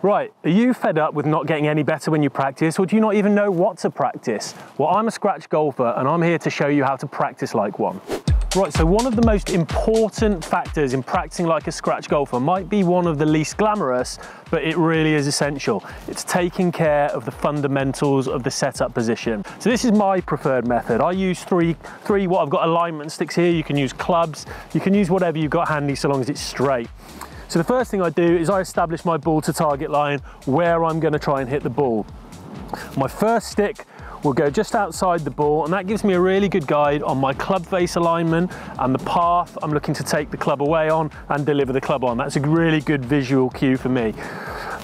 Right, are you fed up with not getting any better when you practice, or do you not even know what to practice? Well, I'm a scratch golfer and I'm here to show you how to practice like one. Right, so one of the most important factors in practicing like a scratch golfer might be one of the least glamorous, but it really is essential. It's taking care of the fundamentals of the setup position. So this is my preferred method. I use three what I've got alignment sticks here. You can use clubs, you can use whatever you've got handy so long as it's straight. So the first thing I do is I establish my ball to target line where I'm going to try and hit the ball. My first stick will go just outside the ball, and that gives me a really good guide on my club face alignment and the path I'm looking to take the club away on and deliver the club on. That's a really good visual cue for me.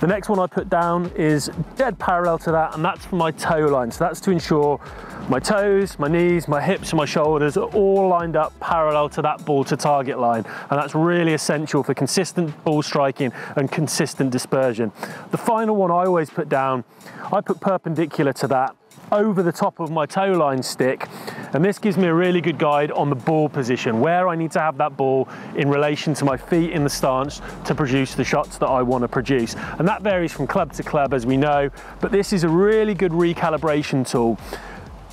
The next one I put down is dead parallel to that, and that's for my toe line. So that's to ensure my toes, my knees, my hips and my shoulders are all lined up parallel to that ball to target line. And that's really essential for consistent ball striking and consistent dispersion. The final one I always put down, I put perpendicular to that over the top of my toe line stick, and this gives me a really good guide on the ball position, where I need to have that ball in relation to my feet in the stance to produce the shots that I want to produce. And that varies from club to club, as we know, but this is a really good recalibration tool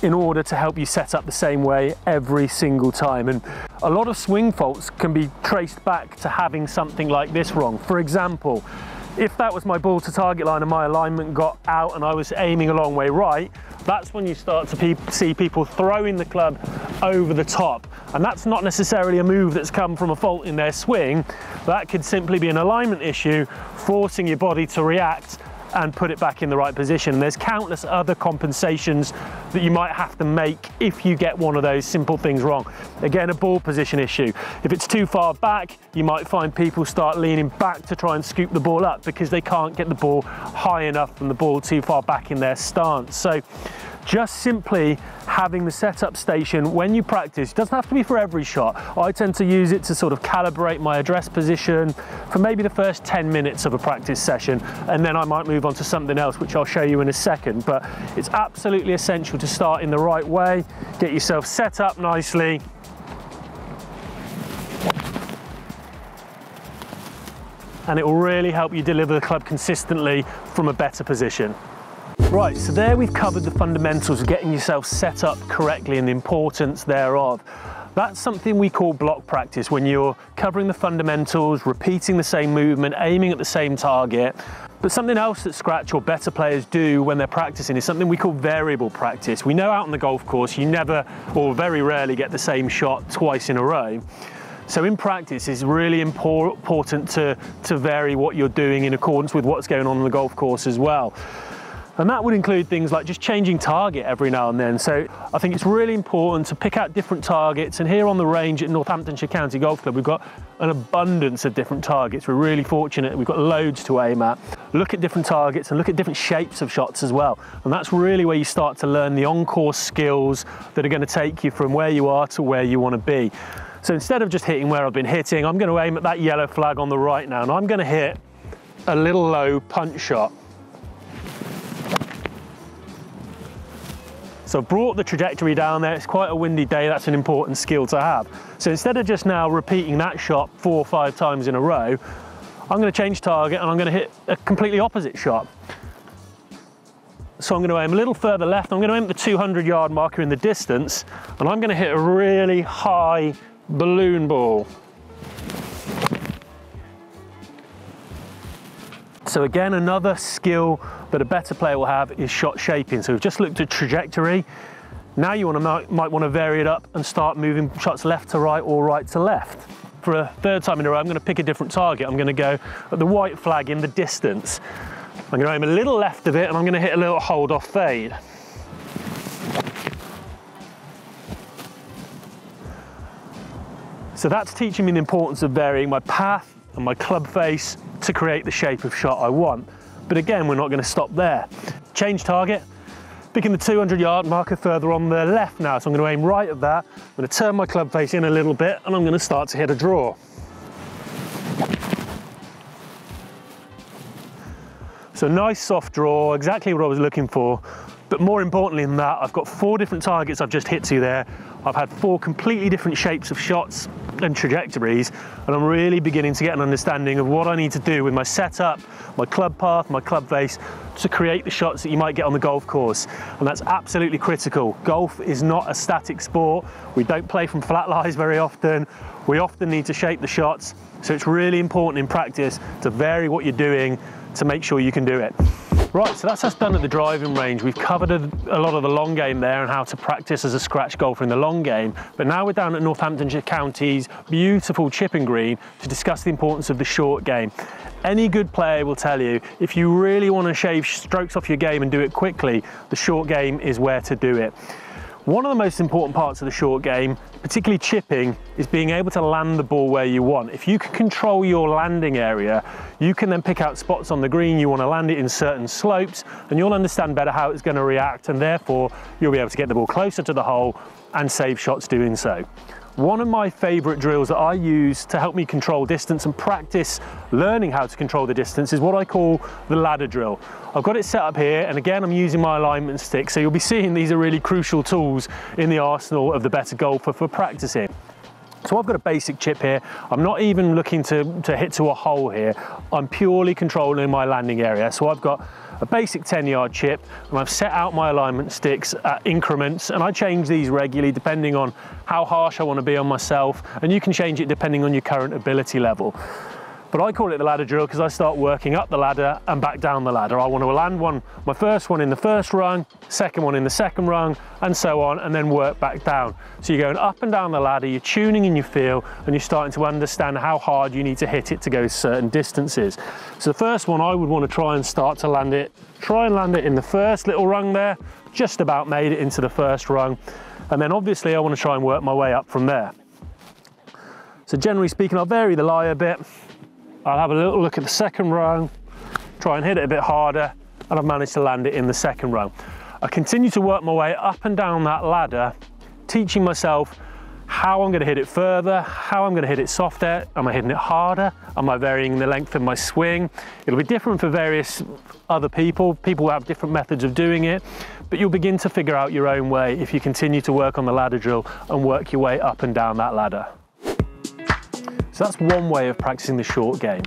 in order to help you set up the same way every single time. And a lot of swing faults can be traced back to having something like this wrong. For example, if that was my ball to target line and my alignment got out and I was aiming a long way right, that's when you start to see people throwing the club over the top. And that's not necessarily a move that's come from a fault in their swing. That could simply be an alignment issue, forcing your body to react and put it back in the right position. There's countless other compensations that you might have to make if you get one of those simple things wrong. Again, a ball position issue. If it's too far back, you might find people start leaning back to try and scoop the ball up because they can't get the ball high enough and the ball too far back in their stance. So just simply having the setup station when you practice, doesn't have to be for every shot. I tend to use it to sort of calibrate my address position for maybe the first 10 minutes of a practice session, and then I might move on to something else, which I'll show you in a second. But it's absolutely essential to start in the right way, get yourself set up nicely, and it will really help you deliver the club consistently from a better position. Right, so there we've covered the fundamentals of getting yourself set up correctly and the importance thereof. That's something we call block practice, when you're covering the fundamentals, repeating the same movement, aiming at the same target. But something else that scratch or better players do when they're practicing is something we call variable practice. We know out on the golf course you never or very rarely get the same shot twice in a row. So in practice, it's really important to vary what you're doing in accordance with what's going on the golf course as well. And that would include things like just changing target every now and then. So I think it's really important to pick out different targets. And here on the range at Northamptonshire County Golf Club, we've got an abundance of different targets. We're really fortunate. We've got loads to aim at. Look at different targets and look at different shapes of shots as well. And that's really where you start to learn the on-course skills that are going to take you from where you are to where you want to be. So instead of just hitting where I've been hitting, I'm going to aim at that yellow flag on the right now. And I'm going to hit a little low punch shot. So I've brought the trajectory down there. It's quite a windy day. That's an important skill to have. So instead of just now repeating that shot 4 or 5 times in a row, I'm going to change target and I'm going to hit a completely opposite shot. So I'm going to aim a little further left. I'm going to aim at the 200-yard marker in the distance, and I'm going to hit a really high balloon ball. So again, another skill that a better player will have is shot shaping. So we've just looked at trajectory. Now you might want to vary it up and start moving shots left to right or right to left. For a third time in a row, I'm going to pick a different target. I'm going to go at the white flag in the distance. I'm going to aim a little left of it and I'm going to hit a little hold off fade. So that's teaching me the importance of varying my path and my club face to create the shape of shot I want. But again, we're not going to stop there. Change target, picking the 200-yard marker further on the left now. So I'm going to aim right at that. I'm going to turn my club face in a little bit and I'm going to start to hit a draw. So nice soft draw, exactly what I was looking for. But more importantly than that, I've got 4 different targets I've just hit to there. I've had 4 completely different shapes of shots and trajectories, and I'm really beginning to get an understanding of what I need to do with my setup, my club path, my club face, to create the shots that you might get on the golf course. And that's absolutely critical. Golf is not a static sport. We don't play from flat lies very often. We often need to shape the shots. So it's really important in practice to vary what you're doing to make sure you can do it. Right, so that's us done at the driving range. We've covered a lot of the long game there and how to practice as a scratch golfer in the long game. But now we're down at Northamptonshire County's beautiful chipping green to discuss the importance of the short game. Any good player will tell you, if you really want to shave strokes off your game and do it quickly, the short game is where to do it. One of the most important parts of the short game, particularly chipping, is being able to land the ball where you want. If you can control your landing area, you can then pick out spots on the green you want to land it in certain slopes, and you'll understand better how it's going to react, and therefore you'll be able to get the ball closer to the hole and save shots doing so. One of my favourite drills that I use to help me control distance and practice learning how to control the distance is what I call the ladder drill. I've got it set up here, and again I'm using my alignment stick, so you'll be seeing these are really crucial tools in the arsenal of the better golfer for practicing. So I've got a basic chip here. I'm not even looking to hit to a hole here. I'm purely controlling my landing area. So I've got a basic 10-yard chip, and I've set out my alignment sticks at increments, and I change these regularly depending on how harsh I want to be on myself, and you can change it depending on your current ability level. But I call it the ladder drill because I start working up the ladder and back down the ladder. I want to land my first one in the first rung, second one in the second rung, and so on, and then work back down. So you're going up and down the ladder, you're tuning in your feel, and you're starting to understand how hard you need to hit it to go certain distances. So the first one, I would want to try and land it in the first little rung there, just about made it into the first rung. And then obviously I want to try and work my way up from there. So generally speaking, I'll vary the lie a bit. I'll have a little look at the second rung, try and hit it a bit harder, and I've managed to land it in the second rung. I continue to work my way up and down that ladder, teaching myself how I'm going to hit it further, how I'm going to hit it softer. Am I hitting it harder? Am I varying the length of my swing? It'll be different for various other people. People have different methods of doing it, but you'll begin to figure out your own way if you continue to work on the ladder drill and work your way up and down that ladder. So that's one way of practicing the short game.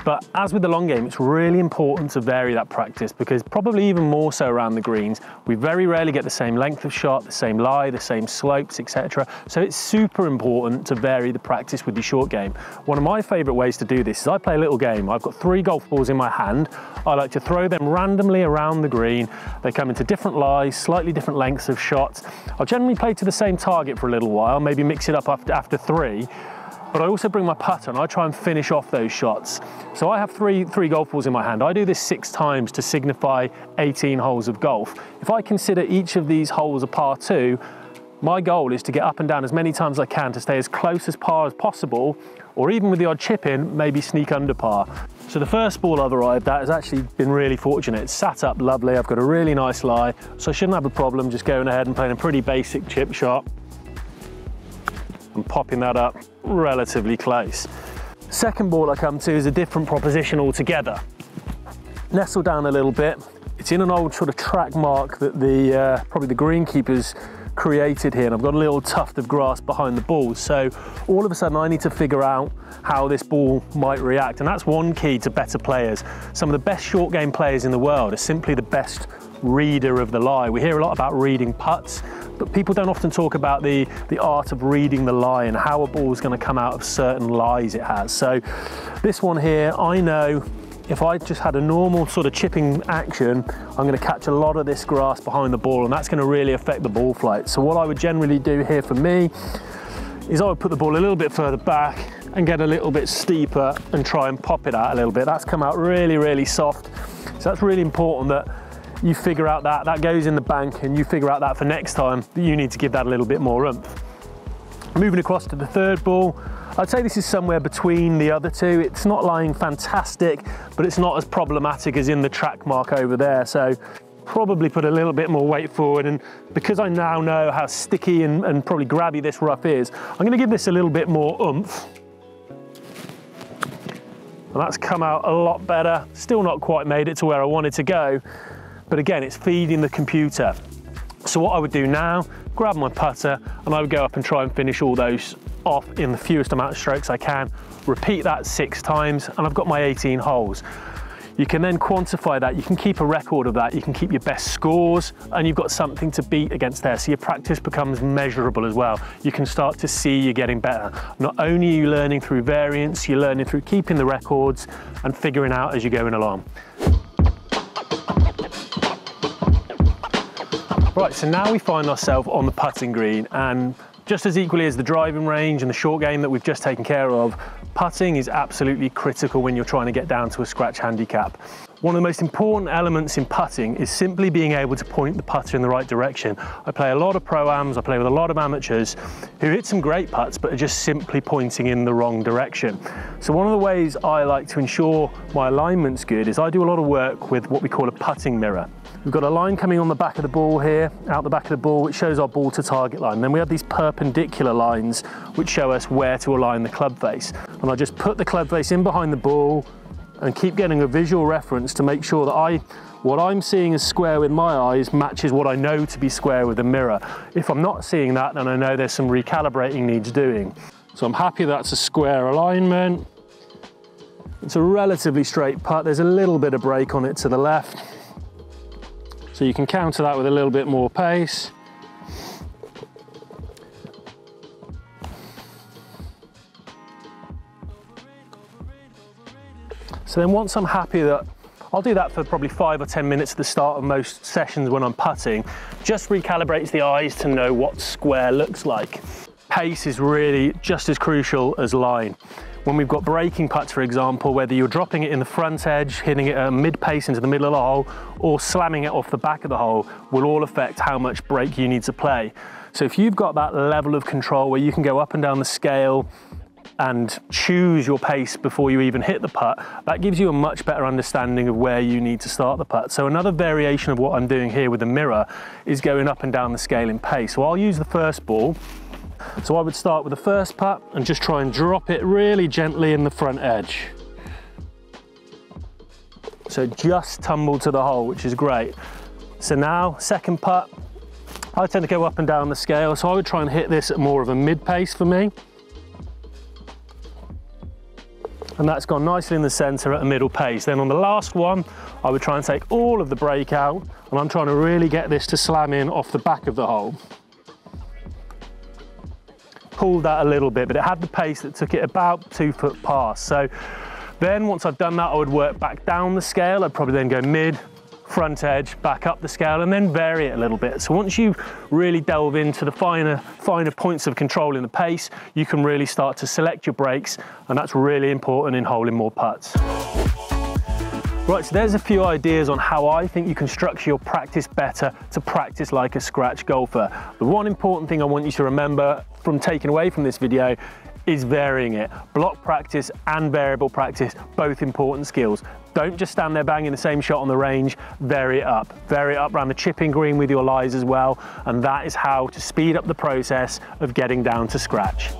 But as with the long game, it's really important to vary that practice, because probably even more so around the greens, we very rarely get the same length of shot, the same lie, the same slopes, etc. So it's super important to vary the practice with your short game. One of my favourite ways to do this is I play a little game. I've got 3 golf balls in my hand. I like to throw them randomly around the green. They come into different lies, slightly different lengths of shots. I'll generally play to the same target for a little while, maybe mix it up after 3. But I also bring my putter and I try and finish off those shots. So I have three golf balls in my hand. I do this 6 times to signify 18 holes of golf. If I consider each of these holes a par 2, my goal is to get up and down as many times as I can to stay as close as par as possible, or even with the odd chip in, maybe sneak under par. So the first ball I've arrived at has actually been really fortunate. It's sat up lovely, I've got a really nice lie, so I shouldn't have a problem just going ahead and playing a pretty basic chip shot and popping that up relatively close. Second ball I come to is a different proposition altogether. Nestle down a little bit. It's in an old sort of track mark that the probably the greenkeepers created here, and I've got a little tuft of grass behind the ball. So all of a sudden I need to figure out how this ball might react, and that's one key to better players. Some of the best short game players in the world are simply the best reader of the lie. We hear a lot about reading putts, but people don't often talk about the art of reading the lie and how a ball is going to come out of certain lies it has. So this one here, I know if I just had a normal sort of chipping action, I'm going to catch a lot of this grass behind the ball, and that's going to really affect the ball flight. So what I would generally do here for me is I would put the ball a little bit further back and get a little bit steeper and try and pop it out a little bit. That's come out really, really soft. So that's really important that you figure out that goes in the bank, and you figure out that for next time that you need to give that a little bit more oomph. Moving across to the third ball, I'd say this is somewhere between the other two. It's not lying fantastic, but it's not as problematic as in the track mark over there. So probably put a little bit more weight forward, and because I now know how sticky and probably grabby this rough is, I'm going to give this a little bit more oomph. And that's come out a lot better. Still not quite made it to where I wanted to go, but again, it's feeding the computer. So what I would do now, grab my putter, and I would go up and try and finish all those off in the fewest amount of strokes I can. Repeat that 6 times, and I've got my 18 holes. You can then quantify that, you can keep a record of that, you can keep your best scores, and you've got something to beat against there, so your practice becomes measurable as well. You can start to see you're getting better. Not only are you learning through variance, you're learning through keeping the records and figuring out as you're going along. Right, so now we find ourselves on the putting green, and just as equally as the driving range and the short game that we've just taken care of, putting is absolutely critical when you're trying to get down to a scratch handicap. One of the most important elements in putting is simply being able to point the putter in the right direction. I play a lot of pro-ams, I play with a lot of amateurs who hit some great putts but are just simply pointing in the wrong direction. So one of the ways I like to ensure my alignment's good is I do a lot of work with what we call a putting mirror. We've got a line coming on the back of the ball here, out the back of the ball, which shows our ball to target line. Then we have these perpendicular lines which show us where to align the club face. And I just put the club face in behind the ball and keep getting a visual reference to make sure that what I'm seeing as square with my eyes matches what I know to be square with the mirror. If I'm not seeing that, then I know there's some recalibrating needs doing. So I'm happy that's a square alignment. It's a relatively straight putt. There's a little bit of break on it to the left. So you can counter that with a little bit more pace. So then once I'm happy that, I'll do that for probably 5 or 10 minutes at the start of most sessions when I'm putting, just recalibrates the eyes to know what square looks like. Pace is really just as crucial as line. When we've got breaking putts, for example, whether you're dropping it in the front edge, hitting it at mid-pace into the middle of the hole, or slamming it off the back of the hole, will all affect how much break you need to play. So if you've got that level of control where you can go up and down the scale and choose your pace before you even hit the putt, that gives you a much better understanding of where you need to start the putt. So another variation of what I'm doing here with the mirror is going up and down the scale in pace. So I'll use the first ball. So I would start with the first putt and just try and drop it really gently in the front edge. So just tumble to the hole, which is great. So now, second putt, I tend to go up and down the scale, so I would try and hit this at more of a mid-pace for me. And that's gone nicely in the center at a middle pace. Then on the last one, I would try and take all of the break out, and I'm trying to really get this to slam in off the back of the hole. Pulled that a little bit, but it had the pace that took it about 2 foot past. So then once I've done that, I would work back down the scale. I'd probably then go mid, front edge, back up the scale, and then vary it a little bit. So once you really delve into the finer points of control in the pace, you can really start to select your breaks, and that's really important in holing more putts. Right, so there's a few ideas on how I think you can structure your practice better to practice like a scratch golfer. The one important thing I want you to remember from taking away from this video is varying it. Block practice and variable practice, both important skills. Don't just stand there banging the same shot on the range, vary it up. Vary it up around the chipping green with your lies as well, and that is how to speed up the process of getting down to scratch.